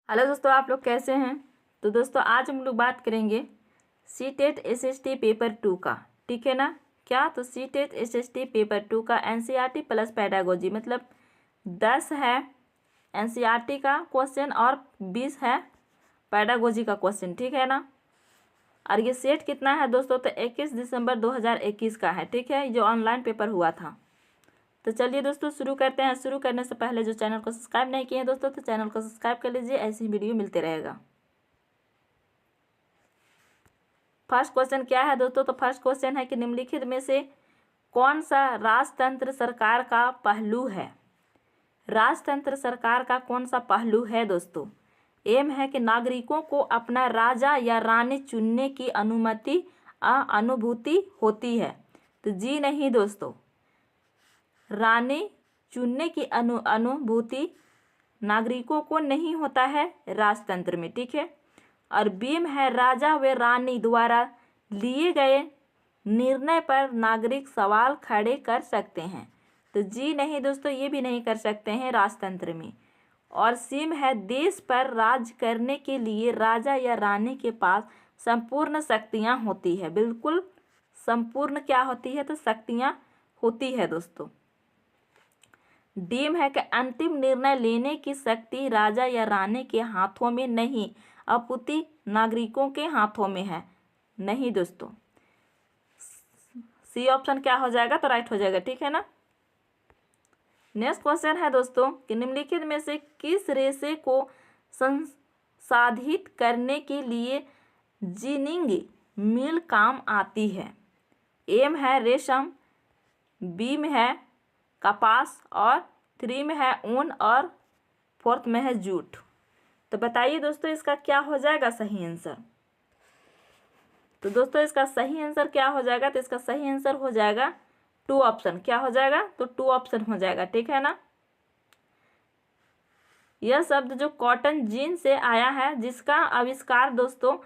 Hello दोस्तों, आप लोग कैसे हैं। तो दोस्तों आज हम लोग बात करेंगे सीटेट एसएसटी पेपर 2 का। ठीक है ना। क्या तो सीटेट एसएसटी पेपर 2 का एनसीईआरटी प्लस पेडागोजी मतलब 10 है एनसीईआरटी का क्वेश्चन और 20 है पेडागोजी का क्वेश्चन। ठीक है ना। और ये सेट कितना है दोस्तों, तो 21 दिसंबर 2021 का है। ठीक है, जो ऑनलाइन पेपर हुआ था। तो चलिए दोस्तों शुरू करते हैं। शुरू करने से पहले जो चैनल को सब्सक्राइब नहीं किए हैं दोस्तों, तो चैनल को सब्सक्राइब कर लीजिए, ऐसी ही वीडियो मिलते रहेगा। फर्स्ट क्वेश्चन क्या है दोस्तों, तो फर्स्ट क्वेश्चन है कि निम्नलिखित में से कौन सा राजतंत्र सरकार का पहलू है। राजतंत्र सरकार का कौन सा पहलू है दोस्तों। एम है कि नागरिकों को अपना राजा या रानी चुनने की अनुभूति होती है। तो जी नहीं दोस्तों, रानी चुनने की अनुभूति नागरिकों को नहीं होता है राजतंत्र में। ठीक है। और बीम है राजा व रानी द्वारा लिए गए निर्णय पर नागरिक सवाल खड़े कर सकते हैं। तो जी नहीं दोस्तों, ये भी नहीं कर सकते हैं राजतंत्र में। और सीम है देश पर राज करने के लिए राजा या रानी के पास संपूर्ण शक्तियां होती है। बिल्कुल संपूर्ण क्या होती है, तो शक्तियां होती है दोस्तों। डीम है कि अंतिम निर्णय लेने की शक्ति राजा या रानी के हाथों में नहीं अपितु नागरिकों के हाथों में है। नहीं दोस्तों, सी ऑप्शन क्या हो जाएगा, तो राइट हो जाएगा। ठीक है ना। नेक्स्ट क्वेश्चन है दोस्तों कि निम्नलिखित में से किस रेशे को संसाधित करने के लिए जिनिंग मिल काम आती है। एम है रेशम, बी में है कपास और 3 में है ऊन और 4th में है जूट। तो बताइए दोस्तों इसका क्या हो जाएगा सही आंसर। तो दोस्तों इसका सही आंसर क्या हो जाएगा, तो इसका सही आंसर हो जाएगा 2 ऑप्शन। क्या हो जाएगा, तो 2 ऑप्शन हो जाएगा। ठीक है ना। यह शब्द जो कॉटन जीन से आया है, जिसका आविष्कार दोस्तों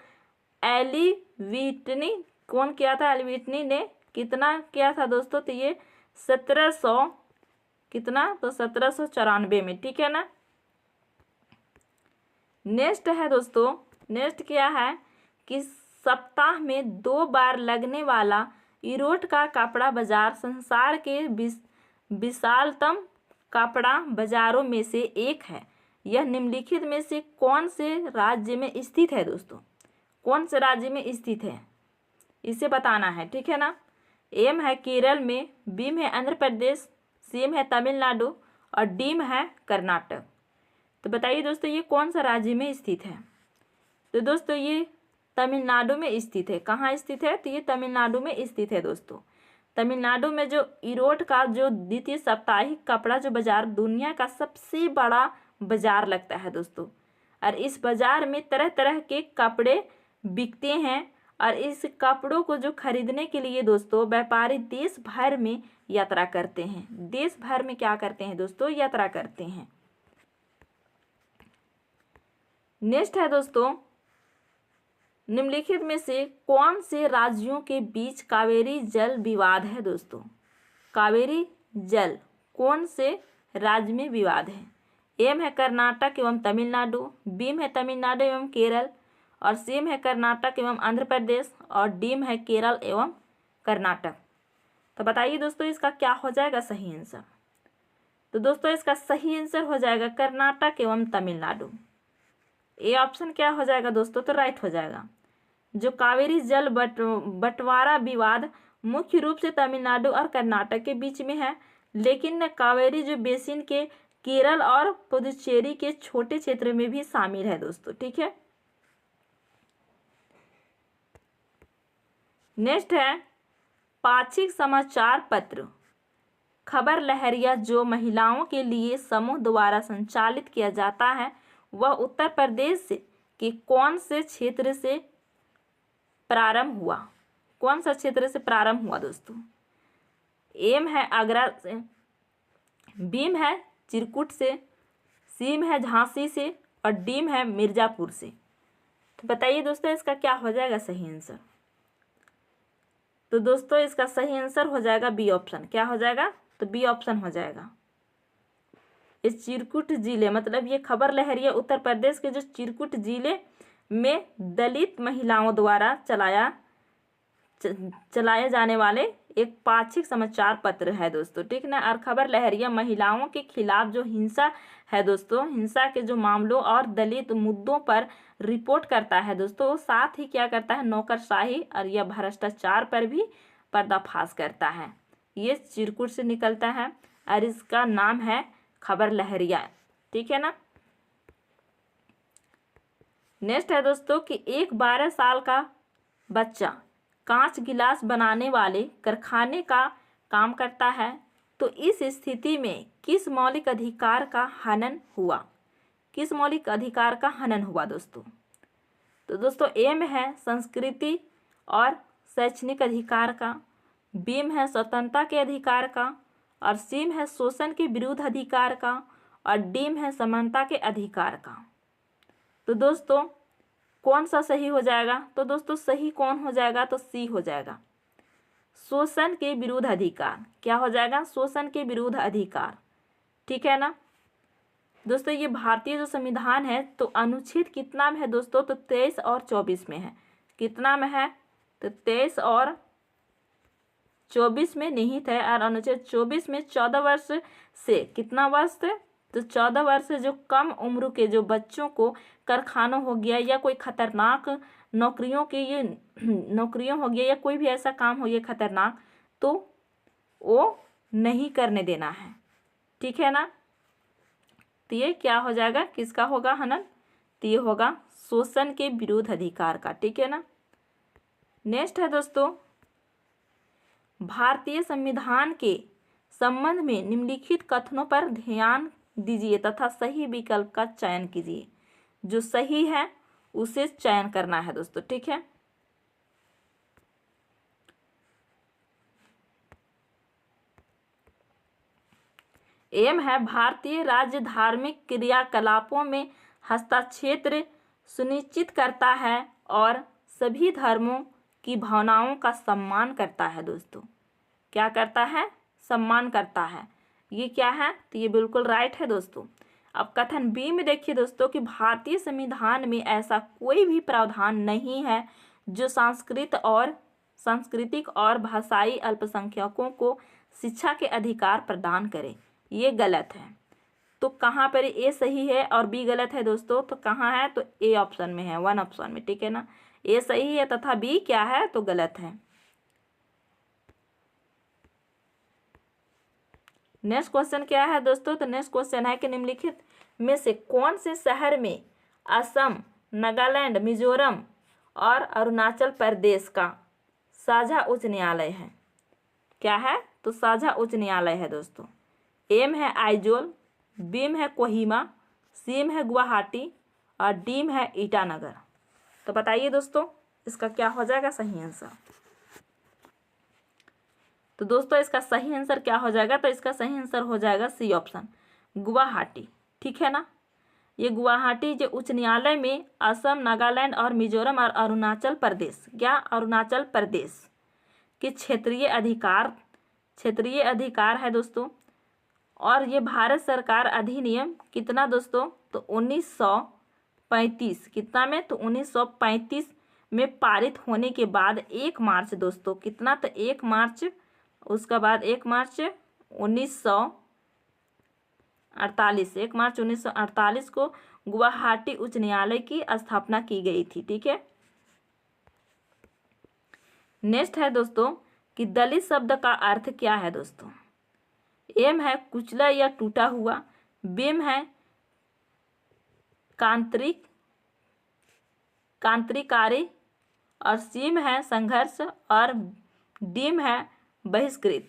एली व्हिटनी कौन किया था। एली व्हिटनी ने कितना किया था दोस्तों, तो ये 1700 कितना, तो 1794 में। ठीक है ना। नेक्स्ट है दोस्तों, नेक्स्ट क्या है कि सप्ताह में 2 बार लगने वाला यूरोट का कपड़ा बाजार संसार के विशालतम कपड़ा बाजारों में से एक है। यह निम्नलिखित में से कौन से राज्य में स्थित है दोस्तों। कौन से राज्य में स्थित है, इसे बताना है। ठीक है ना। एम है केरल में, बी में है आंध्र प्रदेश, सी में है तमिलनाडु और डी में है कर्नाटक। तो बताइए दोस्तों ये कौन सा राज्य में स्थित है। तो दोस्तों ये तमिलनाडु में स्थित है। कहाँ स्थित है, तो ये तमिलनाडु में स्थित है दोस्तों। तमिलनाडु में जो ईरोड का जो द्वितीय साप्ताहिक कपड़ा जो बाजार दुनिया का सबसे बड़ा बाजार लगता है दोस्तों। और इस बाजार में तरह तरह के कपड़े बिकते हैं। और इस कपड़ों को जो खरीदने के लिए दोस्तों व्यापारी देश भर में यात्रा करते हैं। देश भर में क्या करते हैं दोस्तों, यात्रा करते हैं। नेक्स्ट है दोस्तों, निम्नलिखित में से कौन से राज्यों के बीच कावेरी जल विवाद है दोस्तों। कावेरी जल कौन से राज्य में विवाद है। एम है कर्नाटक एवं तमिलनाडु, बी में है तमिलनाडु एवं केरल और सी में है कर्नाटक एवं आंध्र प्रदेश और डी में है केरल एवं कर्नाटक। तो बताइए दोस्तों इसका क्या हो जाएगा सही आंसर। तो दोस्तों इसका सही आंसर हो जाएगा कर्नाटक एवं तमिलनाडु। ए ऑप्शन क्या हो जाएगा दोस्तों, तो राइट हो जाएगा। जो कावेरी जल बंटवारा विवाद मुख्य रूप से तमिलनाडु और कर्नाटक के बीच में है, लेकिन कावेरी जो बेसिन के केरल और पुदुचेरी के छोटे क्षेत्र में भी शामिल है दोस्तों। ठीक है। नेक्स्ट है पाक्षिक समाचार पत्र खबर लहरिया जो महिलाओं के लिए समूह द्वारा संचालित किया जाता है, वह उत्तर प्रदेश के कौन से क्षेत्र से प्रारंभ हुआ। कौन सा क्षेत्र से प्रारंभ हुआ दोस्तों। एम है आगरा से, बीम है चिरकुट से, सीम है झांसी से और डीम है मिर्जापुर से। तो बताइए दोस्तों इसका क्या हो जाएगा सही आंसर। तो दोस्तों इसका सही आंसर हो जाएगा बी ऑप्शन। क्या हो जाएगा, तो बी ऑप्शन हो जाएगा। ये चिरकुट जिले, मतलब ये खबर लहरिया उत्तर प्रदेश के जो चिरकुट जिले में दलित महिलाओं द्वारा चलाए जाने वाले एक पाक्षिक समाचार पत्र है दोस्तों, ठीक ना। और खबर लहरिया महिलाओं के खिलाफ जो हिंसा है दोस्तों, हिंसा के जो मामलों और दलित मुद्दों पर रिपोर्ट करता है दोस्तों, साथ ही क्या करता है, नौकरशाही और या भ्रष्टाचार पर भी पर्दाफाश करता है। ये चिरकुट से निकलता है और इसका नाम है खबर लहरिया, ठीक है ना। नेक्स्ट है दोस्तों कि एक 12 साल का बच्चा कांच गिलास बनाने वाले कारखाने का काम करता है, तो इस स्थिति में किस मौलिक अधिकार का हनन हुआ? किस मौलिक अधिकार का हनन हुआ दोस्तों? तो दोस्तों एम है संस्कृति और शैक्षणिक अधिकार का, बीम है स्वतंत्रता के अधिकार का, और सीम है शोषण के विरुद्ध अधिकार का, और डीम है समानता के अधिकार का। तो दोस्तों कौन सा सही हो जाएगा? तो दोस्तों सही कौन हो जाएगा? तो सी हो जाएगा, शोषण के विरुद्ध अधिकार। क्या हो जाएगा? शोषण के विरुद्ध अधिकार, ठीक है ना दोस्तों। ये भारतीय जो संविधान है तो अनुच्छेद कितना में है दोस्तों? तो 23 और 24 में है। कितना में है? तो 23 और 24 में निहित है। और अनुच्छेद 24 में 14 वर्ष से कितना वर्ष से? तो 14 वर्ष से जो कम उम्र के जो बच्चों को कारखानों हो गया या कोई खतरनाक नौकरियों के ये नौकरियों हो गया या कोई भी ऐसा काम हो गया खतरनाक, तो वो नहीं करने देना है, ठीक है ना। तो ये क्या हो जाएगा? किसका होगा हनन? तो ये होगा शोषण के विरुद्ध अधिकार का, ठीक है ना। नेक्स्ट है दोस्तों भारतीय संविधान के संबंध में निम्नलिखित कथनों पर ध्यान दीजिए तथा सही विकल्प का चयन कीजिए। जो सही है उसे चयन करना है दोस्तों, ठीक है। एम है भारतीय राज्य धार्मिक क्रियाकलापों में हस्तक्षेप सुनिश्चित करता है और सभी धर्मों की भावनाओं का सम्मान करता है दोस्तों। क्या करता है? सम्मान करता है। ये क्या है? तो ये बिल्कुल राइट है दोस्तों। अब कथन बी में देखिए दोस्तों कि भारतीय संविधान में ऐसा कोई भी प्रावधान नहीं है जो सांस्कृतिक और भाषाई अल्पसंख्यकों को शिक्षा के अधिकार प्रदान करे। ये गलत है। तो कहाँ पर ए सही है और बी गलत है दोस्तों? तो कहाँ है? तो ए ऑप्शन में है, 1 ऑप्शन में, ठीक है ना। ए सही है तथा बी क्या है? तो गलत है। नेक्स्ट क्वेश्चन क्या है दोस्तों? तो नेक्स्ट क्वेश्चन है कि निम्नलिखित में से कौन से शहर में असम, नागालैंड, मिजोरम और अरुणाचल प्रदेश का साझा उच्च न्यायालय है? क्या है? तो साझा उच्च न्यायालय है दोस्तों। एम है आइजोल, बीम है कोहिमा, सीम है गुवाहाटी और डीम है ईटानगर। तो बताइए दोस्तों इसका क्या हो जाएगा सही आंसर? तो दोस्तों इसका सही आंसर क्या हो जाएगा? तो इसका सही आंसर हो जाएगा सी ऑप्शन, गुवाहाटी, ठीक है ना। ये गुवाहाटी जो उच्च न्यायालय में असम, नागालैंड और मिजोरम और अरुणाचल प्रदेश, क्या अरुणाचल प्रदेश के क्षेत्रीय अधिकार है दोस्तों। और ये भारत सरकार अधिनियम कितना दोस्तों? तो 1935 कितना में? तो 1935 में पारित होने के बाद 1 मार्च दोस्तों, कितना? तो 1 मार्च, उसका बाद 1 मार्च 1948 को गुवाहाटी उच्च न्यायालय की स्थापना की गई थी, ठीक है। नेक्स्ट है दोस्तों कि दलित शब्द का अर्थ क्या है दोस्तों? एम है कुचला या टूटा हुआ, बीम है क्रांतिकारी और सीम है संघर्ष और डीम है बहिष्कृत।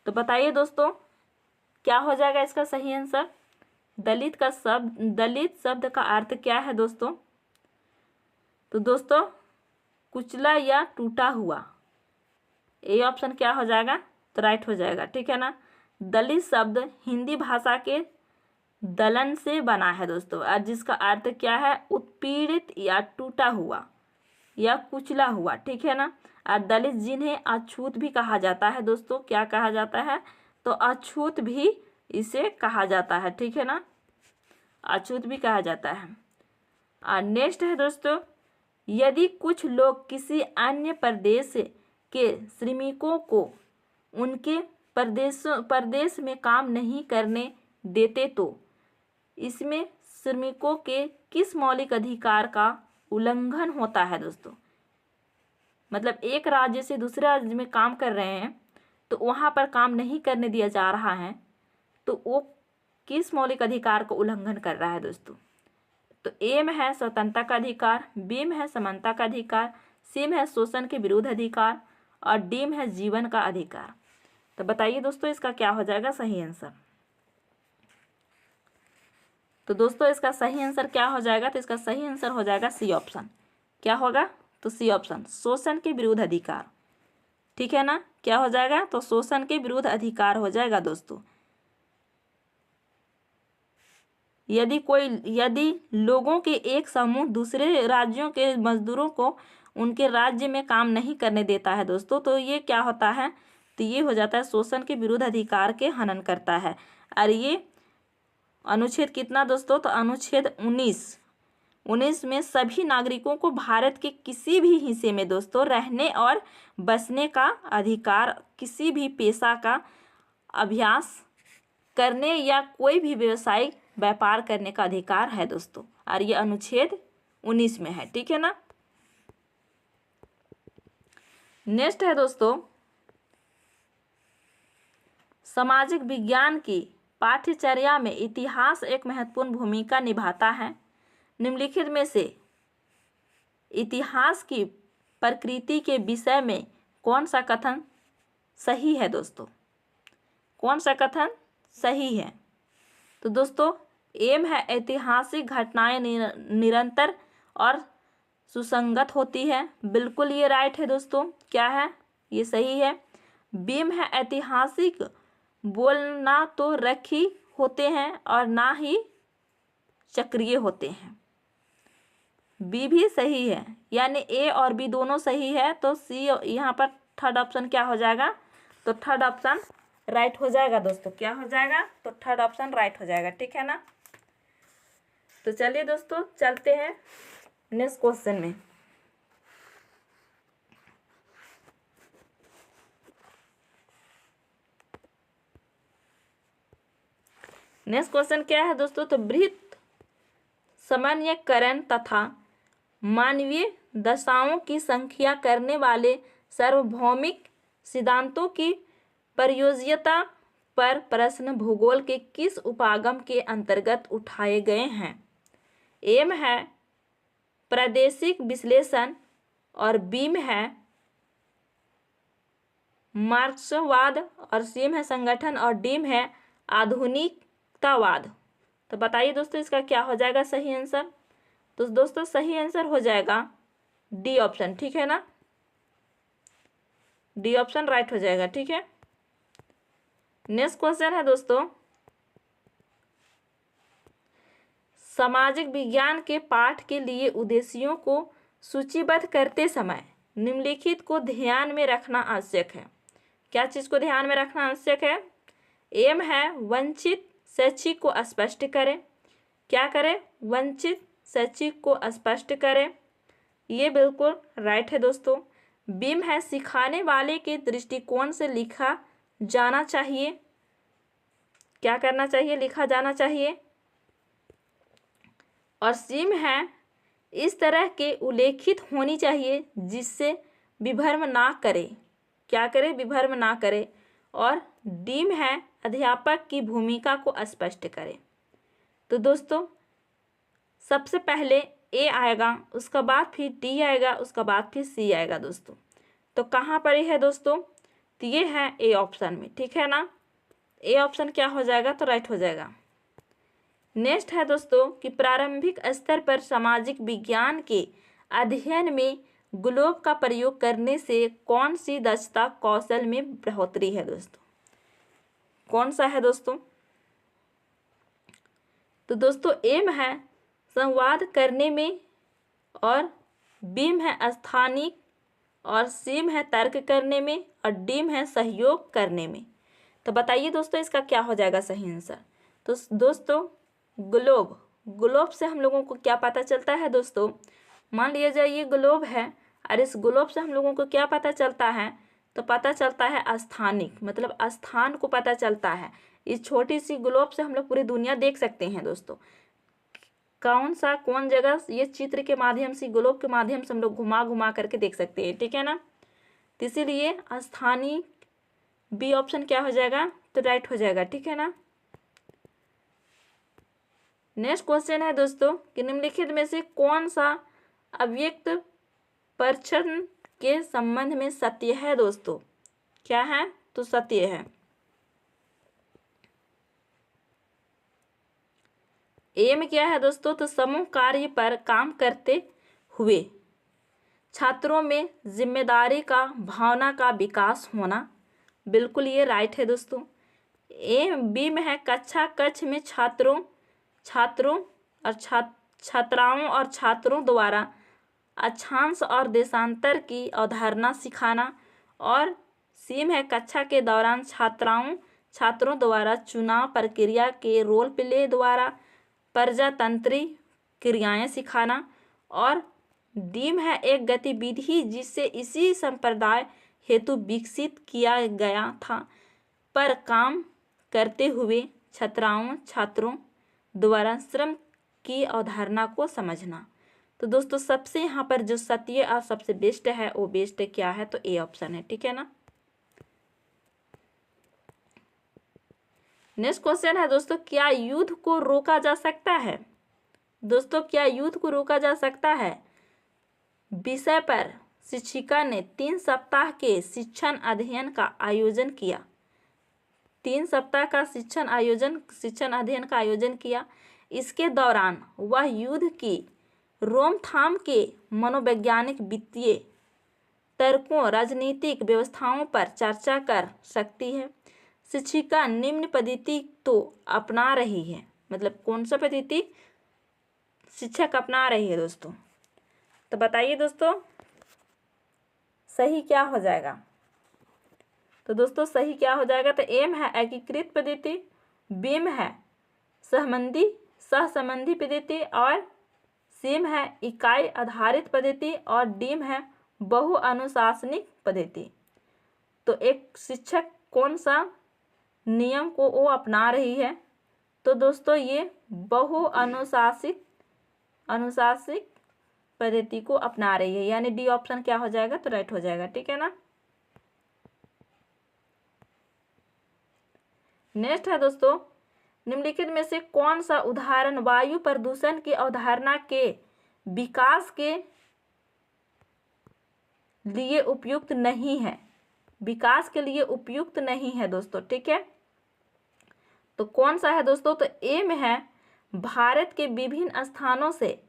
तो बताइए दोस्तों क्या हो जाएगा इसका सही आंसर? दलित शब्द का अर्थ क्या है दोस्तों? तो दोस्तों कुचला या टूटा हुआ, ए ऑप्शन क्या हो जाएगा? तो राइट हो जाएगा, ठीक है ना। दलित शब्द हिंदी भाषा के दलन से बना है दोस्तों, और जिसका अर्थ क्या है? उत्पीड़ित या टूटा हुआ या कुचला हुआ, ठीक है ना। और दलित जिन्हें अछूत भी कहा जाता है दोस्तों, क्या कहा जाता है? तो अछूत भी इसे कहा जाता है, ठीक है ना, अछूत भी कहा जाता है। और नेक्स्ट है दोस्तों, यदि कुछ लोग किसी अन्य प्रदेश के श्रमिकों को उनके प्रदेश में काम नहीं करने देते तो इसमें श्रमिकों के किस मौलिक अधिकार का उल्लंघन होता है दोस्तों। मतलब एक राज्य से दूसरे राज्य में काम कर रहे हैं तो वहाँ पर काम नहीं करने दिया जा रहा है, तो वो किस मौलिक अधिकार का उल्लंघन कर रहा है दोस्तों। तो ए में है स्वतंत्रता का अधिकार, बी में है समानता का अधिकार, सी में है शोषण के विरुद्ध अधिकार और डी में है जीवन का अधिकार। तो बताइए दोस्तों इसका क्या हो जाएगा सही आंसर। तो दोस्तों इसका सही आंसर क्या हो जाएगा, तो इसका सही आंसर हो जाएगा सी ऑप्शन। क्या होगा, तो सी ऑप्शन, शोषण के विरुद्ध अधिकार, ठीक है ना। क्या हो जाएगा, तो शोषण के विरुद्ध अधिकार हो जाएगा दोस्तों। यदि लोगों के एक समूह दूसरे राज्यों के मजदूरों को उनके राज्य में काम नहीं करने देता है दोस्तों, तो ये क्या होता है, तो ये हो जाता है शोषण के विरुद्ध अधिकार के हनन करता है। और ये अनुच्छेद कितना दोस्तों, तो अनुच्छेद 19 में सभी नागरिकों को भारत के किसी भी हिस्से में दोस्तों रहने और बसने का अधिकार, किसी भी पेशा का अभ्यास करने या कोई भी व्यवसायिक व्यापार करने का अधिकार है दोस्तों। और ये अनुच्छेद 19 में है, ठीक है ना। नेक्स्ट है दोस्तों, सामाजिक विज्ञान की पाठ्यचर्या में इतिहास एक महत्वपूर्ण भूमिका निभाता है। निम्नलिखित में से इतिहास की प्रकृति के विषय में कौन सा कथन सही है दोस्तों, कौन सा कथन सही है। तो दोस्तों एम है ऐतिहासिक घटनाएं निरंतर और सुसंगत होती है, बिल्कुल ये राइट है दोस्तों। क्या है, ये सही है। बीम है ऐतिहासिक बोलना तो रखी होते हैं और ना ही चक्रीय होते हैं, बी भी सही है, यानी ए और बी दोनों सही है। तो सी यहाँ पर थर्ड ऑप्शन क्या हो जाएगा, तो थर्ड ऑप्शन राइट हो जाएगा दोस्तों। क्या हो जाएगा, तो थर्ड ऑप्शन राइट हो जाएगा, ठीक है ना। तो चलिए दोस्तों चलते हैं नेक्स्ट क्वेश्चन में। नेक्स्ट क्वेश्चन क्या है दोस्तों, तो बृहत सामान्यकरण तथा मानवीय दशाओं की संख्या करने वाले सार्वभौमिक सिद्धांतों की प्रयोज्यता पर प्रश्न भूगोल के किस उपागम के अंतर्गत उठाए गए हैं। एम है प्रादेशिक विश्लेषण और बीम है मार्क्सवाद और सीम है संगठन और डीम है आधुनिकतावाद। तो बताइए दोस्तों इसका क्या हो जाएगा सही आंसर। तो दोस्तों सही आंसर हो जाएगा डी ऑप्शन, ठीक है ना, डी ऑप्शन राइट हो जाएगा, ठीक है। नेक्स्ट क्वेश्चन है दोस्तों, सामाजिक विज्ञान के पाठ के लिए उद्देश्यों को सूचीबद्ध करते समय निम्नलिखित को ध्यान में रखना आवश्यक है। क्या चीज़ को ध्यान में रखना आवश्यक है। एम है वंचित शैक्षिक को स्पष्ट करें। क्या करें, वंचित शैक्षिक को स्पष्ट करें, ये बिल्कुल राइट है दोस्तों। बीम है सिखाने वाले के दृष्टिकोण से लिखा जाना चाहिए। क्या करना चाहिए, लिखा जाना चाहिए। और सीम है इस तरह के उल्लेखित होनी चाहिए जिससे विभ्रम ना करे। क्या करे, विभ्रम ना करे। और डीम है अध्यापक की भूमिका को स्पष्ट करे। तो दोस्तों सबसे पहले ए आएगा, उसका बाद फिर डी आएगा, उसका बाद फिर सी आएगा दोस्तों। तो कहाँ पर है दोस्तों, तो ये है ए ऑप्शन में, ठीक है ना। ए ऑप्शन क्या हो जाएगा, तो राइट हो जाएगा। नेक्स्ट है दोस्तों कि प्रारंभिक स्तर पर सामाजिक विज्ञान के अध्ययन में ग्लोब का प्रयोग करने से कौन सी दक्षता कौशल में बढ़ोतरी है दोस्तों, कौन सा है दोस्तों। तो दोस्तों एम है संवाद करने में और बीम है स्थानिक और सीम है तर्क करने में और डीम है सहयोग करने में। तो बताइए दोस्तों इसका क्या हो जाएगा सही आंसर। तो दोस्तों ग्लोब, ग्लोब से हम लोगों को क्या पता चलता है दोस्तों, मान लिया ये ग्लोब है और इस ग्लोब से हम लोगों को क्या पता चलता है, तो पता चलता है स्थानिक, मतलब स्थान को पता चलता है। इस छोटी सी ग्लोब से हम लोग पूरी दुनिया देख सकते हैं दोस्तों, कौन जगह ये चित्र के माध्यम से, ग्लोब के माध्यम से हम लोग घुमा घुमा करके देख सकते हैं, ठीक है ना। तो इसीलिए स्थानीय बी ऑप्शन क्या हो जाएगा, तो राइट हो जाएगा, ठीक है ना। नेक्स्ट क्वेश्चन है दोस्तों कि निम्नलिखित में से कौन सा अव्यक्त प्रश्न के संबंध में सत्य है दोस्तों, क्या है, तो सत्य है। ए में क्या है दोस्तों, तो समूह कार्य पर काम करते हुए छात्रों में जिम्मेदारी का भावना का विकास होना, बिल्कुल ये राइट है दोस्तों। बी में है कक्षा कक्ष में छात्राओं और छात्रों द्वारा अक्षांश और देशांतर की अवधारणा सिखाना, और सी में है कक्षा के दौरान छात्रों द्वारा चुनाव प्रक्रिया के रोल प्ले द्वारा प्रजातंत्री क्रियाएं सिखाना, और डी में है एक गतिविधि जिसे इसी संप्रदाय हेतु विकसित किया गया था पर काम करते हुए छात्रों द्वारा श्रम की अवधारणा को समझना। तो दोस्तों सबसे यहाँ पर जो सत्य और सबसे बेस्ट है वो बेस्ट क्या है, तो ए ऑप्शन है, ठीक है ना। नेक्स्ट क्वेश्चन है दोस्तों, क्या युद्ध को रोका जा सकता है। दोस्तों क्या युद्ध को रोका जा सकता है विषय पर शिक्षिका ने 3 सप्ताह के शिक्षण अध्ययन का आयोजन किया। 3 सप्ताह का शिक्षण अध्ययन का आयोजन किया। इसके दौरान वह युद्ध की रोकथाम के मनोवैज्ञानिक, वित्तीय तर्कों, राजनीतिक व्यवस्थाओं पर चर्चा कर सकती है। शिक्षिका निम्न पद्धति तो अपना रही है, मतलब कौन सा पद्धति शिक्षक अपना रही है दोस्तों, तो बताइए दोस्तों सही क्या हो जाएगा। तो दोस्तों सही क्या हो जाएगा, तो एम है एकीकृत पद्धति, बी में है सहसंबंधी पद्धति, और सी में है इकाई आधारित पद्धति, और डी में है बहुअनुशासनिक पद्धति। तो एक शिक्षक कौन सा नियम को वो अपना रही है, तो दोस्तों ये बहुअनुशासित पद्धति को अपना रही है, यानी डी ऑप्शन क्या हो जाएगा, तो राइट हो जाएगा, ठीक है ना। नेक्स्ट है दोस्तों, निम्नलिखित में से कौन सा उदाहरण वायु प्रदूषण की अवधारणा के विकास के लिए उपयुक्त नहीं है, विकास के लिए उपयुक्त नहीं है दोस्तों, ठीक है। तो कौन सा है दोस्तों, तो ए में है भारत के विभिन्न स्थानों से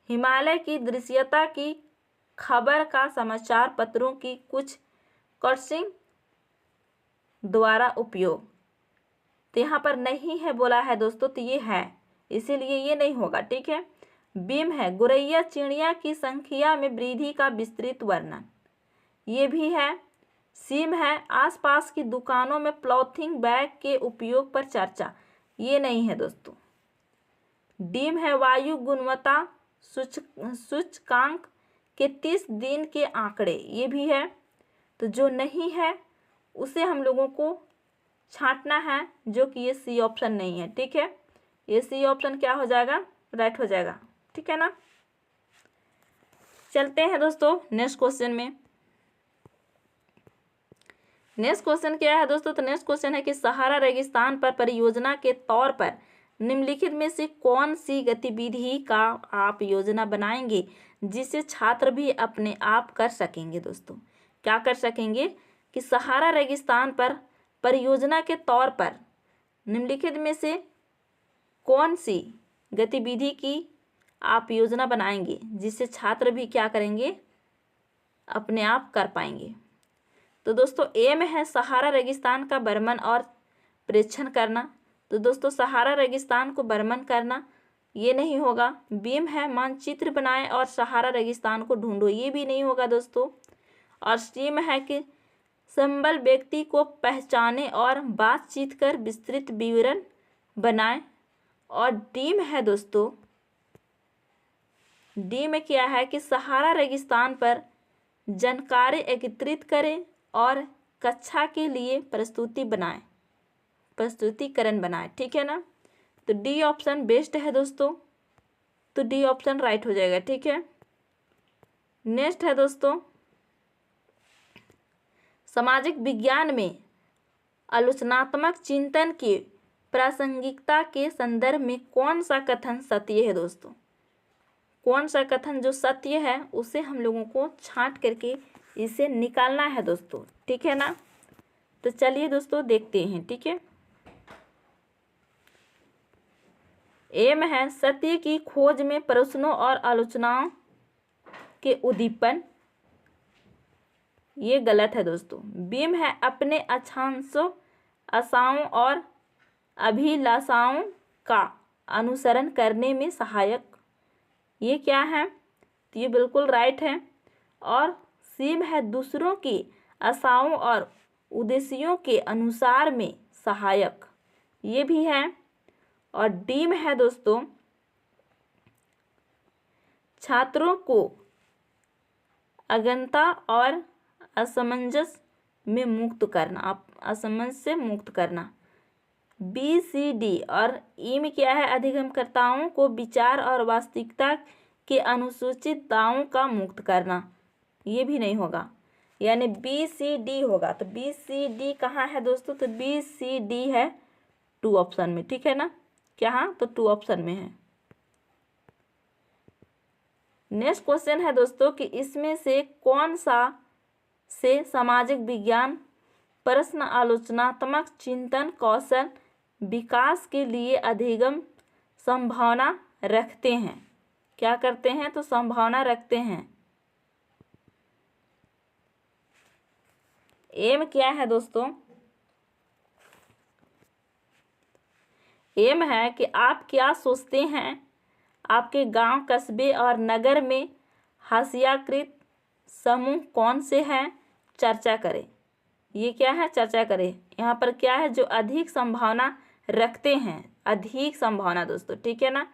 हिमालय की दृश्यता की खबर का समाचार पत्रों की कुछ कटिंग द्वारा उपयोग। तो यहाँ पर नहीं है बोला है दोस्तों, तो ये है, इसीलिए ये नहीं होगा, ठीक है। बीम है गोरैया चिड़िया की संख्या में वृद्धि का विस्तृत वर्णन, ये भी है। सीम है आसपास की दुकानों में पॉलीथीन बैग के उपयोग पर चर्चा, ये नहीं है दोस्तों। डीम है वायु गुणवत्ता सूचकांक के 30 दिन के आंकड़े, ये भी है। तो जो नहीं है उसे हम लोगों को छांटना है, जो कि ये सी ऑप्शन नहीं है, ठीक है। ये सी ऑप्शन क्या हो जाएगा, राइट हो जाएगा, ठीक है ना। चलते हैं दोस्तों नेक्स्ट क्वेश्चन में। नेक्स्ट क्वेश्चन क्या है दोस्तों, तो नेक्स्ट क्वेश्चन है कि सहारा रेगिस्तान पर परियोजना के तौर पर निम्नलिखित में से कौन सी गतिविधि का आप योजना बनाएंगे जिसे छात्र भी अपने आप कर सकेंगे। दोस्तों क्या कर सकेंगे कि सहारा रेगिस्तान पर परियोजना के तौर पर निम्नलिखित में से कौन सी गतिविधि की आप योजना बनाएंगे जिससे छात्र भी क्या करेंगे, अपने आप कर पाएंगे। तो दोस्तों ए में है सहारा रेगिस्तान का भ्रमण और प्रेक्षण करना। तो दोस्तों सहारा रेगिस्तान को भ्रमण करना ये नहीं होगा। बी में है मानचित्र बनाएं और सहारा रेगिस्तान को ढूंढो, ये भी नहीं होगा दोस्तों। और सी में है कि संबल व्यक्ति को पहचाने और बातचीत कर विस्तृत विवरण बनाए। और डी में है दोस्तों, डी में क्या है कि सहारा रेगिस्तान पर जानकारी एकत्रित करें और कक्षा के लिए प्रस्तुतिकरण बनाए। ठीक है ना, तो डी ऑप्शन बेस्ट है दोस्तों, तो डी ऑप्शन राइट हो जाएगा। ठीक है, नेक्स्ट है दोस्तों, सामाजिक विज्ञान में आलोचनात्मक चिंतन की प्रासंगिकता के संदर्भ में कौन सा कथन सत्य है दोस्तों? कौन सा कथन जो सत्य है उसे हम लोगों को छांट करके इसे निकालना है दोस्तों। ठीक है ना, तो चलिए दोस्तों देखते हैं। ठीक है, ए में है सत्य की खोज में प्रश्नों और आलोचनाओं के उद्दीपन, ये गलत है दोस्तों। बी में है अपने अक्षांशों, आशाओं और अभिलाषाओं का अनुसरण करने में सहायक, ये क्या है? तो ये बिल्कुल राइट है। और सी में है दूसरों की आशाओं और उद्देश्यों के अनुसार में सहायक, ये भी है। और डी में है दोस्तों छात्रों को अज्ञानता और असमंजस में मुक्त करना, असमंजस से मुक्त करना। बी सी डी और ई में क्या है? अधिगमकर्ताओं को विचार और वास्तविकता के अनुसूचित दावों का मुक्त करना, ये भी नहीं होगा, यानी बी सी डी होगा। तो बी सी डी कहाँ है दोस्तों? तो बी सी डी है 2 ऑप्शन में। ठीक है ना, क्या? तो 2 ऑप्शन में है। नेक्स्ट क्वेश्चन है दोस्तों कि इसमें से कौन सा से सामाजिक विज्ञान प्रश्न आलोचनात्मक चिंतन कौशल विकास के लिए अधिगम संभावना रखते हैं? क्या करते हैं? तो संभावना रखते हैं। एम क्या है दोस्तों? एम है कि आप क्या सोचते हैं आपके गांव, कस्बे और नगर में हाशियाकृत समूह कौन से हैं? चर्चा करें। ये क्या है? चर्चा करें। यहाँ पर क्या है? जो अधिक संभावना रखते हैं, अधिक संभावना दोस्तों। ठीक है ना,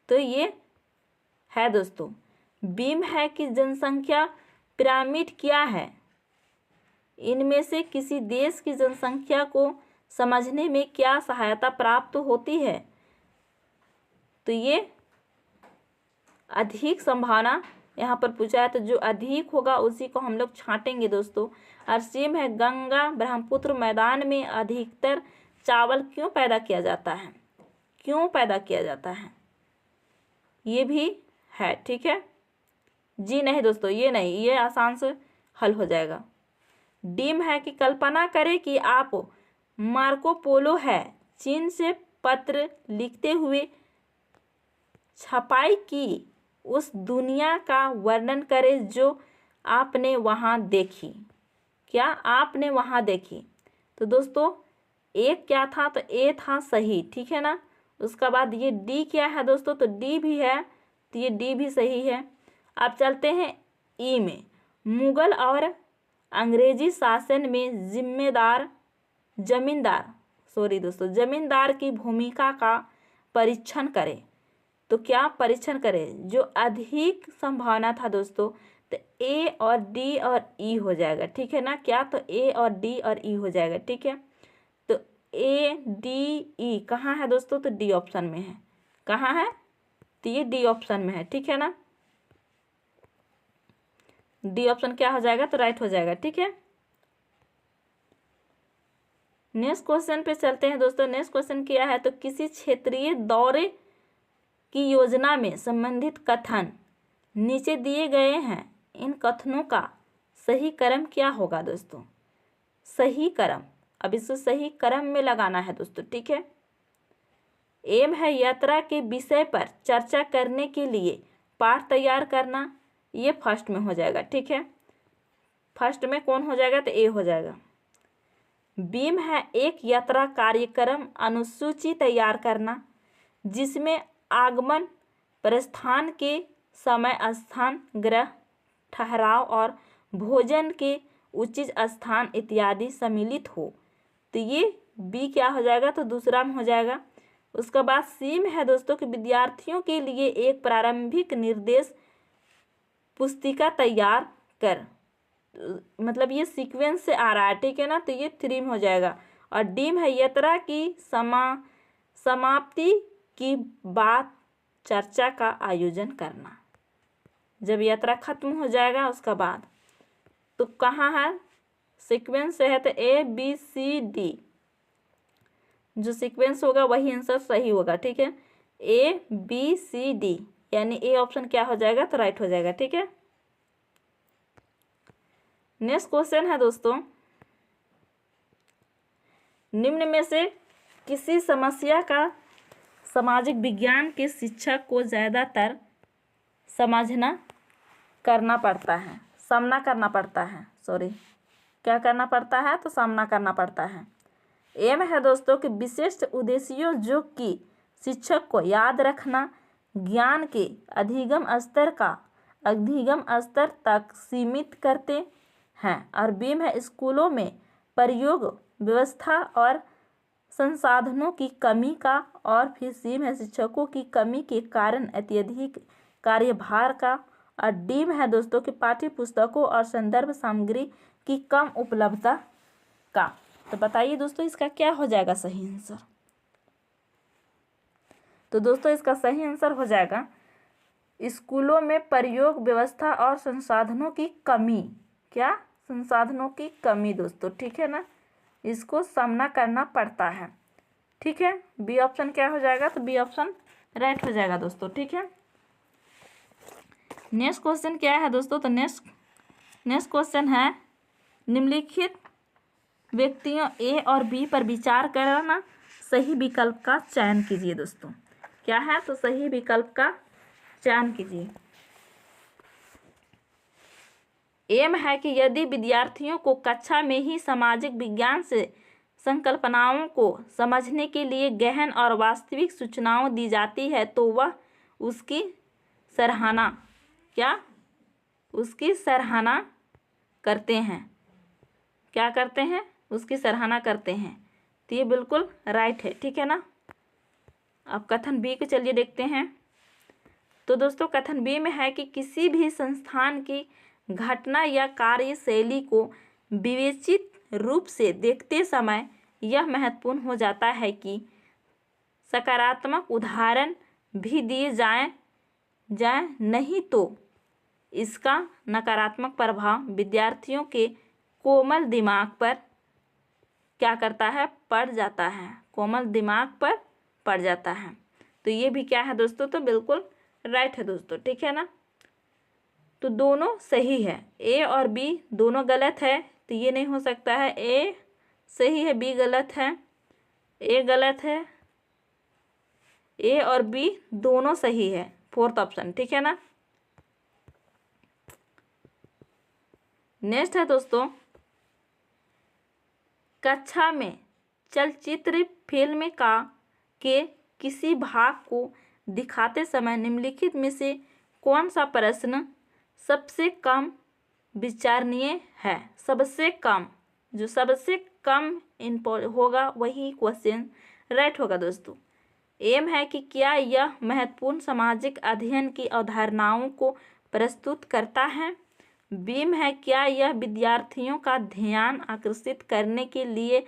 तो ये है दोस्तों। बीम है कि जनसंख्या पिरामिड क्या है? इनमें से किसी देश की जनसंख्या को समझने में क्या सहायता प्राप्त होती है? तो ये अधिक संभावना यहाँ पर पूछा है, तो जो अधिक होगा उसी को हम लोग छांटेंगे दोस्तों। और सेम है गंगा ब्रह्मपुत्र मैदान में अधिकतर चावल क्यों पैदा किया जाता है? क्यों पैदा किया जाता है? ये भी है। ठीक है, जी नहीं दोस्तों, ये नहीं, ये आसान से हल हो जाएगा। डीम है कि कल्पना करें कि आप मार्को पोलो है, चीन से पत्र लिखते हुए छपाई की उस दुनिया का वर्णन करें जो आपने वहाँ देखी। क्या आपने वहाँ देखी? तो दोस्तों एक क्या था? तो ए था सही। ठीक है ना, उसका बाद ये डी क्या है दोस्तों? तो डी भी है, तो ये डी भी सही है। अब चलते हैं ई में। मुगल और अंग्रेजी शासन में जमींदार की भूमिका का परीक्षण करें। तो क्या परीक्षण करें? जो अधिक संभावना था दोस्तों, तो ए और डी और ई हो जाएगा। ठीक है ना, क्या? तो ए और डी और ई हो जाएगा। ठीक है, तो ए डी ई कहाँ है दोस्तों? तो डी ऑप्शन में है। कहाँ है? तो ये डी ऑप्शन में है। ठीक है ना, डी ऑप्शन क्या हो जाएगा? तो राइट हो जाएगा। ठीक है, नेक्स्ट क्वेश्चन पे चलते हैं दोस्तों। नेक्स्ट क्वेश्चन क्या है? तो किसी क्षेत्रीय दौरे की योजना में संबंधित कथन नीचे दिए गए हैं, इन कथनों का सही क्रम क्या होगा दोस्तों? सही क्रम, अब इसको सही क्रम में लगाना है दोस्तों। ठीक है, एम है यात्रा के विषय पर चर्चा करने के लिए पाठ तैयार करना, ये फर्स्ट में हो जाएगा। ठीक है, फर्स्ट में कौन हो जाएगा? तो ए हो जाएगा। बीम है एक यात्रा कार्यक्रम अनुसूची तैयार करना जिसमें आगमन, प्रस्थान के समय, स्थान, ग्रह, ठहराव और भोजन के उचित स्थान इत्यादि सम्मिलित हो। तो ये बी क्या हो जाएगा, तो दूसरा में हो जाएगा। उसके बाद सी में है दोस्तों कि विद्यार्थियों के लिए एक प्रारंभिक निर्देश पुस्तिका तैयार कर। मतलब ये सीक्वेंस से आ रहा है, ठीक है ना, तो ये 3 में हो जाएगा। और डी में है यात्रा की समाप्ति की बात चर्चा का आयोजन करना। जब यात्रा खत्म हो जाएगा उसका बाद, तो कहाँ है सीक्वेंस से है, तो ए बी सी डी जो सीक्वेंस होगा वही आंसर सही होगा, ठीक है। ए बी सी डी यानी ए ऑप्शन क्या हो जाएगा, तो राइट हो जाएगा, ठीक है। नेक्स्ट क्वेश्चन है दोस्तों, निम्न में से किसी समस्या का सामाजिक विज्ञान के शिक्षक को ज़्यादातर सामना करना पड़ता है, क्या करना पड़ता है, तो सामना करना पड़ता है। एम है दोस्तों कि विशिष्ट उद्देश्यों जो कि शिक्षक को याद रखना, ज्ञान के अधिगम स्तर तक सीमित करते हैं। और बी में है स्कूलों में प्रयोग व्यवस्था और संसाधनों की कमी का। और फिर सी में है शिक्षकों की कमी के कारण अत्यधिक कार्यभार का। और डी में है दोस्तों कि पाठ्य पुस्तकों और संदर्भ सामग्री की कम उपलब्धता का। तो बताइए दोस्तों इसका क्या हो जाएगा सही आंसर। तो दोस्तों इसका सही आंसर हो जाएगा स्कूलों में प्रयोग व्यवस्था और संसाधनों की कमी। क्या, संसाधनों की कमी दोस्तों, ठीक है ना, इसको सामना करना पड़ता है, ठीक है। बी ऑप्शन क्या हो जाएगा, तो बी ऑप्शन राइट हो जाएगा दोस्तों, ठीक है। नेक्स्ट क्वेश्चन क्या है दोस्तों, तो नेक्स्ट क्वेश्चन है निम्नलिखित व्यक्तियों ए और बी पर विचार करना, सही विकल्प का चयन कीजिए। दोस्तों क्या है, तो सही विकल्प का चयन कीजिए। एम है कि यदि विद्यार्थियों को कक्षा में ही सामाजिक विज्ञान से संकल्पनाओं को समझने के लिए गहन और वास्तविक सूचनाएं दी जाती है तो वह उसकी सराहना करते हैं। क्या करते हैं, उसकी सराहना करते हैं। तो ये बिल्कुल राइट है, ठीक है ना। अब कथन बी को चलिए देखते हैं। तो दोस्तों कथन बी में है कि किसी भी संस्थान की घटना या कार्यशैली को विवेचित रूप से देखते समय यह महत्वपूर्ण हो जाता है कि सकारात्मक उदाहरण भी दिए जाए, नहीं तो इसका नकारात्मक प्रभाव विद्यार्थियों के कोमल दिमाग पर क्या करता है, पड़ जाता है, कोमल दिमाग पर पड़ जाता है। तो ये भी क्या है दोस्तों, तो बिल्कुल राइट है दोस्तों, ठीक है ना। तो दोनों सही है, ए और बी दोनों गलत है, तो ये नहीं हो सकता है। ए सही है, बी गलत है, ए गलत है, ए और बी दोनों सही है, फोर्थ ऑप्शन, ठीक है ना। नेक्स्ट है दोस्तों, कक्षा में चलचित्र फिल्म के किसी भाग को दिखाते समय निम्नलिखित में से कौन सा प्रश्न सबसे कम विचारणीय है। सबसे कम होगा वही क्वेश्चन राइट होगा दोस्तों। एम है कि क्या यह महत्वपूर्ण सामाजिक अध्ययन की अवधारणाओं को प्रस्तुत करता है। बीम है क्या यह विद्यार्थियों का ध्यान आकर्षित करने के लिए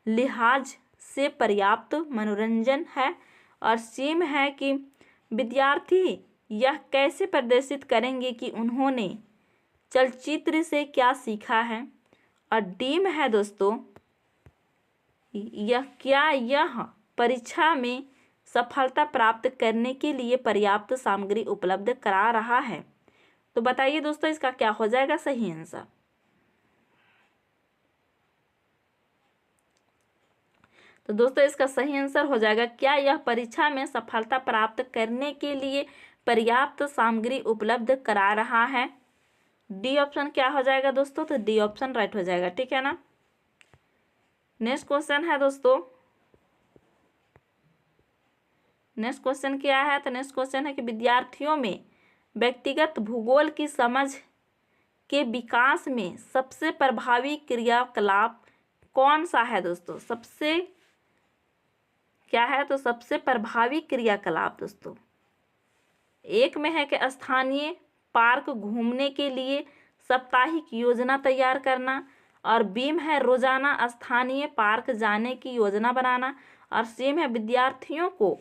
लिहाज से पर्याप्त मनोरंजन है। और सीम है कि विद्यार्थी यह कैसे प्रदर्शित करेंगे कि उन्होंने चलचित्र से क्या सीखा है। और डीम है दोस्तों यह परीक्षा में सफलता प्राप्त करने के लिए पर्याप्त सामग्री उपलब्ध करा रहा है। तो बताइए दोस्तों इसका क्या हो जाएगा सही आंसर। तो दोस्तों इसका सही आंसर हो जाएगा क्या यह परीक्षा में सफलता प्राप्त करने के लिए पर्याप्त सामग्री उपलब्ध करा रहा है। डी ऑप्शन क्या हो जाएगा दोस्तों, तो डी ऑप्शन राइट हो जाएगा, ठीक है ना। नेक्स्ट क्वेश्चन है दोस्तों, नेक्स्ट क्वेश्चन क्या है, तो नेक्स्ट क्वेश्चन है कि विद्यार्थियों में व्यक्तिगत भूगोल की समझ के विकास में सबसे प्रभावी क्रियाकलाप कौन सा है दोस्तों? सबसे क्या है? तो सबसे प्रभावी क्रियाकलाप दोस्तों, एक में है कि स्थानीय पार्क घूमने के लिए साप्ताहिक योजना तैयार करना, और बी में है रोजाना स्थानीय पार्क जाने की योजना बनाना, और सी में है विद्यार्थियों को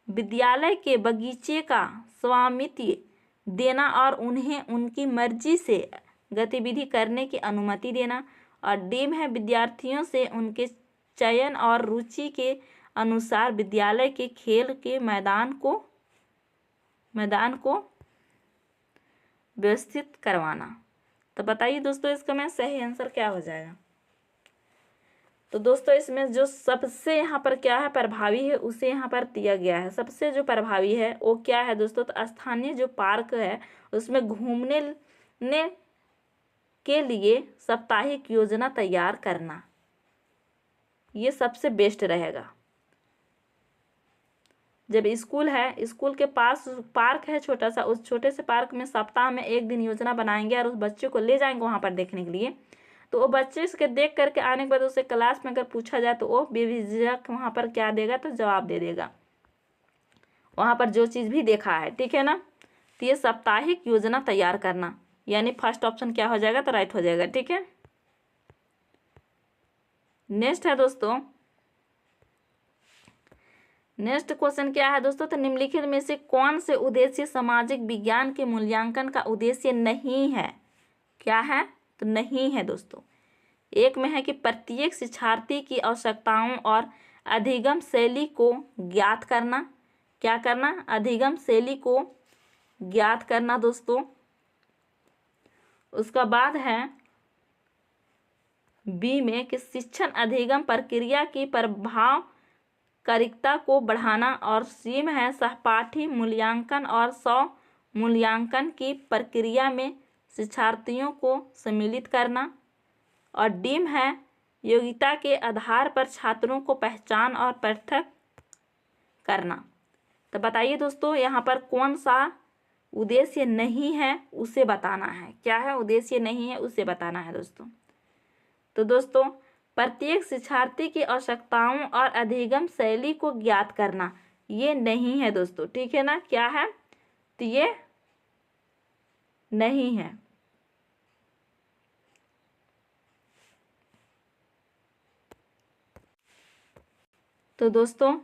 विद्यालय के बगीचे का स्वामित्व देना और उन्हें उनकी मर्जी से गतिविधि करने की अनुमति देना, और डी में है विद्यार्थियों से उनके चयन और रुचि के अनुसार विद्यालय के खेल के मैदान को व्यवस्थित करवाना। तो बताइए दोस्तों इसका में सही आंसर क्या हो जाएगा? तो दोस्तों इसमें जो सबसे यहाँ पर क्या है प्रभावी है उसे यहाँ पर दिया गया है। सबसे जो प्रभावी है वो क्या है दोस्तों? तो स्थानीय जो पार्क है उसमें घूमने के लिए साप्ताहिक योजना तैयार करना, ये सबसे बेस्ट रहेगा। जब स्कूल है, स्कूल के पास पार्क है छोटा सा, उस छोटे से पार्क में सप्ताह में एक दिन योजना बनाएंगे और उस बच्चे को ले जाएंगे वहाँ पर देखने के लिए, तो वो बच्चे इसके देख करके आने के बाद उसे क्लास में अगर पूछा जाए तो वो बेझिझक वहाँ पर क्या देगा? तो जवाब दे देगा वहाँ पर जो चीज़ भी देखा है। ठीक है ना? तो ये साप्ताहिक योजना तैयार करना, यानी फर्स्ट ऑप्शन क्या हो जाएगा? तो राइट हो जाएगा। ठीक है, नेक्स्ट है दोस्तों, नेक्स्ट क्वेश्चन क्या है दोस्तों? तो निम्नलिखित में से कौन से उद्देश्य सामाजिक विज्ञान के मूल्यांकन का उद्देश्य नहीं है? क्या है? तो नहीं है दोस्तों। एक में है कि प्रत्येक शिक्षार्थी की आवश्यकताओं और अधिगम शैली को ज्ञात करना। क्या करना? अधिगम शैली को ज्ञात करना दोस्तों। उसका बाद है बी में कि शिक्षण अधिगम प्रक्रिया की प्रभावकारिता को बढ़ाना, और सी में है सहपाठी मूल्यांकन और स्व मूल्यांकन की प्रक्रिया में शिक्षार्थियों को सम्मिलित करना, और डी में है योग्यता के आधार पर छात्रों को पहचान और पृथक करना। तो बताइए दोस्तों यहाँ पर कौन सा उद्देश्य नहीं है उसे बताना है। क्या है? उद्देश्य नहीं है उसे बताना है दोस्तों। तो दोस्तों प्रत्येक शिक्षार्थी की आवश्यकताओं और अधिगम शैली को ज्ञात करना, ये नहीं है दोस्तों। ठीक है ना? क्या है? तो ये नहीं है। तो दोस्तों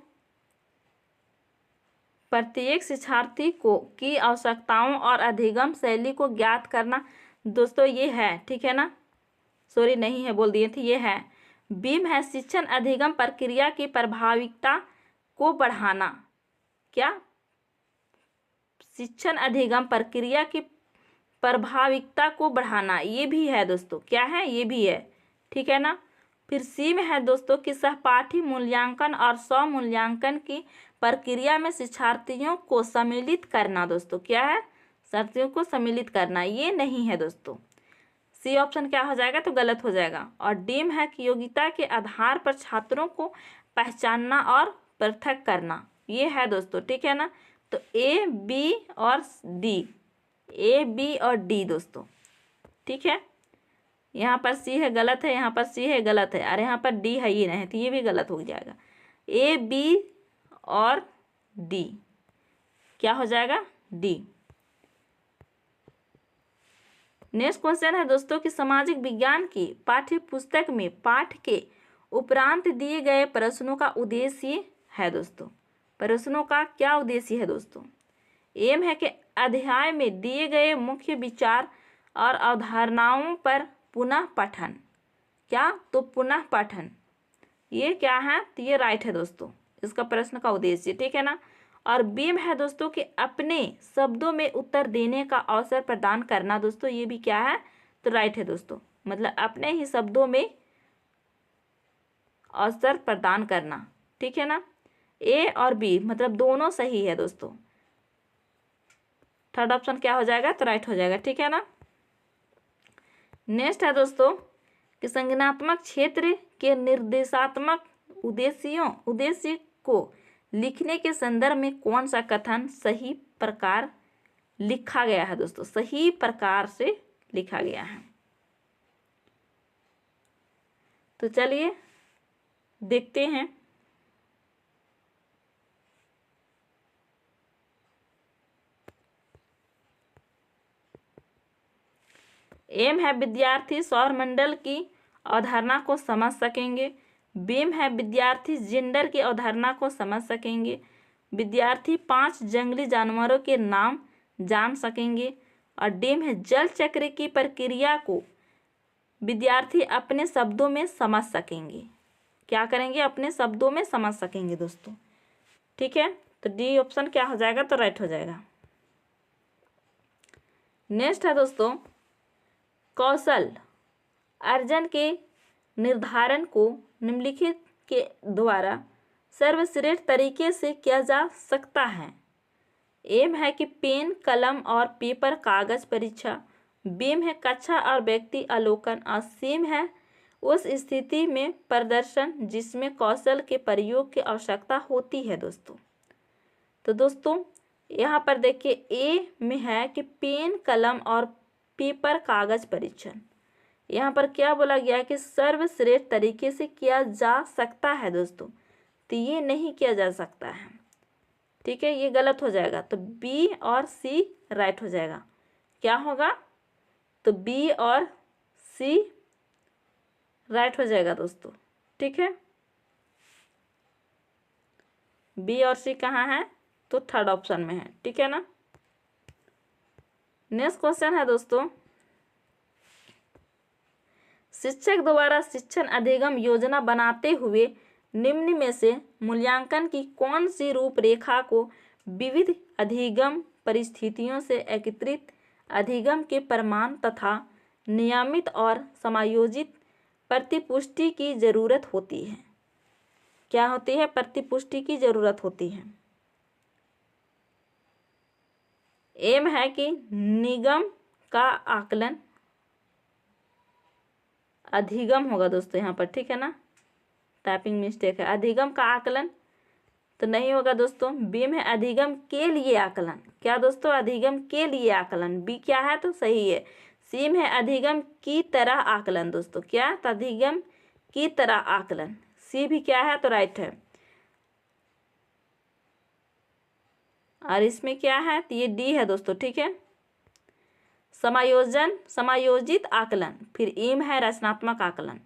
प्रत्येक शिक्षार्थी को की आवश्यकताओं और अधिगम शैली को ज्ञात करना दोस्तों ये है। ठीक है ना? सॉरी नहीं है बोल दिए थे, ये है। बीम है शिक्षण अधिगम प्रक्रिया की प्रभाविकता को बढ़ाना। क्या? शिक्षण अधिगम प्रक्रिया की प्रभाविकता को बढ़ाना, ये भी है दोस्तों। क्या है? ये भी है। ठीक है ना? फिर सी में है दोस्तों कि सहपाठी मूल्यांकन और स्व मूल्यांकन की प्रक्रिया में शिक्षार्थियों को सम्मिलित करना दोस्तों। क्या है? शिक्षार्थियों को सम्मिलित करना, ये नहीं है दोस्तों। सी ऑप्शन क्या हो जाएगा? तो गलत हो जाएगा। और डी में है कि योग्यता के आधार पर छात्रों को पहचानना और पृथक करना, ये है दोस्तों। ठीक है ना? तो ए बी और डी, ए बी और डी दोस्तों। ठीक है, यहाँ पर सी है गलत है, यहाँ पर सी है गलत है, अरे यहाँ पर डी है ये नहीं, तो ये भी गलत हो जाएगा। ए बी और डी क्या हो जाएगा? डी। नेक्स्ट क्वेश्चन है दोस्तों कि सामाजिक विज्ञान की पाठ्य पुस्तक में पाठ के उपरांत दिए गए प्रश्नों का उद्देश्य है दोस्तों। प्रश्नों का क्या उद्देश्य है दोस्तों? एम है कि अध्याय में दिए गए मुख्य विचार और अवधारणाओं पर पुनः पठन। क्या? तो पुनः पठन, ये क्या है? तो ये राइट है दोस्तों, इसका प्रश्न का उद्देश्य। ठीक है ना? और बीम है दोस्तों कि अपने शब्दों में उत्तर देने का अवसर प्रदान करना दोस्तों, ये भी क्या है? तो राइट है दोस्तों, मतलब अपने ही शब्दों में अवसर प्रदान करना। ठीक है ना? ए और बी मतलब दोनों सही है दोस्तों। थर्ड ऑप्शन क्या हो जाएगा? तो राइट हो जाएगा। ठीक है ना? नेक्स्ट है दोस्तों कि संज्ञानात्मक क्षेत्र के निर्देशात्मक उद्देश्य को लिखने के संदर्भ में कौन सा कथन सही प्रकार लिखा गया है दोस्तों? सही प्रकार से लिखा गया है। तो चलिए देखते हैं। एम है विद्यार्थी सौरमंडल की अवधारणा को समझ सकेंगे। बीम है विद्यार्थी जेंडर की अवधारणा को समझ सकेंगे। विद्यार्थी 5 जंगली जानवरों के नाम जान सकेंगे। और डीम है जल चक्र की प्रक्रिया को विद्यार्थी अपने शब्दों में समझ सकेंगे। क्या करेंगे? अपने शब्दों में समझ सकेंगे दोस्तों। ठीक है, तो डी ऑप्शन क्या हो जाएगा? तो राइट हो जाएगा। नेक्स्ट है दोस्तों, कौशल अर्जन के निर्धारण को निम्नलिखित के द्वारा सर्वश्रेष्ठ तरीके से किया जा सकता है। एम है कि पेन, कलम और पेपर कागज परीक्षा। बीम है कक्षा और व्यक्ति अवलोकन। और सीम है उस स्थिति में प्रदर्शन जिसमें कौशल के प्रयोग की आवश्यकता होती है दोस्तों। तो दोस्तों यहाँ पर देखिए ए में है कि पेन, कलम और पेपर कागज परीक्षण। यहाँ पर क्या बोला गया कि सर्वश्रेष्ठ तरीके से किया जा सकता है दोस्तों, तो ये नहीं किया जा सकता है। ठीक है, ये गलत हो जाएगा। तो बी और सी राइट हो जाएगा। क्या होगा? तो बी और सी राइट हो जाएगा दोस्तों। ठीक है, बी और सी कहाँ है? तो थर्ड ऑप्शन में है। ठीक है ना। नेक्स्ट क्वेश्चन है दोस्तों, शिक्षक द्वारा शिक्षण अधिगम योजना बनाते हुए निम्न में से मूल्यांकन की कौन सी रूपरेखा को विविध अधिगम परिस्थितियों से एकीकृत अधिगम के प्रमाण तथा नियमित और समायोजित प्रतिपुष्टि की जरूरत होती है? क्या होती है? प्रतिपुष्टि की जरूरत होती है। एम है कि निगम का आकलन, अधिगम होगा दोस्तों यहाँ पर। ठीक है ना, टाइपिंग मिस्टेक है। अधिगम का आकलन तो नहीं होगा दोस्तों। बी में अधिगम के लिए आकलन। क्या दोस्तों? अधिगम के लिए आकलन। बी क्या है? तो सही है। सी में अधिगम की तरह आकलन दोस्तों। क्या? तो अधिगम की तरह आकलन। सी भी क्या है? तो राइट है। और इसमें क्या है? तो ये डी है दोस्तों। ठीक है, समायोजन, समायोजित आकलन। फिर एम है रचनात्मक आकलन।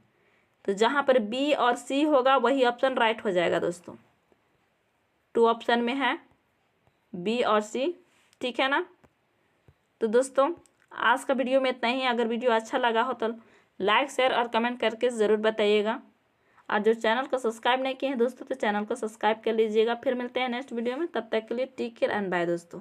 तो जहाँ पर बी और सी होगा वही ऑप्शन राइट हो जाएगा दोस्तों। 2 ऑप्शन में है बी और सी। ठीक है ना। तो दोस्तों आज का वीडियो में इतना ही। अगर वीडियो अच्छा लगा हो तो लाइक, शेयर और कमेंट करके ज़रूर बताइएगा। और जो चैनल को सब्सक्राइब नहीं किए हैं दोस्तों, तो चैनल को सब्सक्राइब कर लीजिएगा। फिर मिलते हैं नेक्स्ट वीडियो में। तब तक के लिए टेक केयर एंड बाय दोस्तों।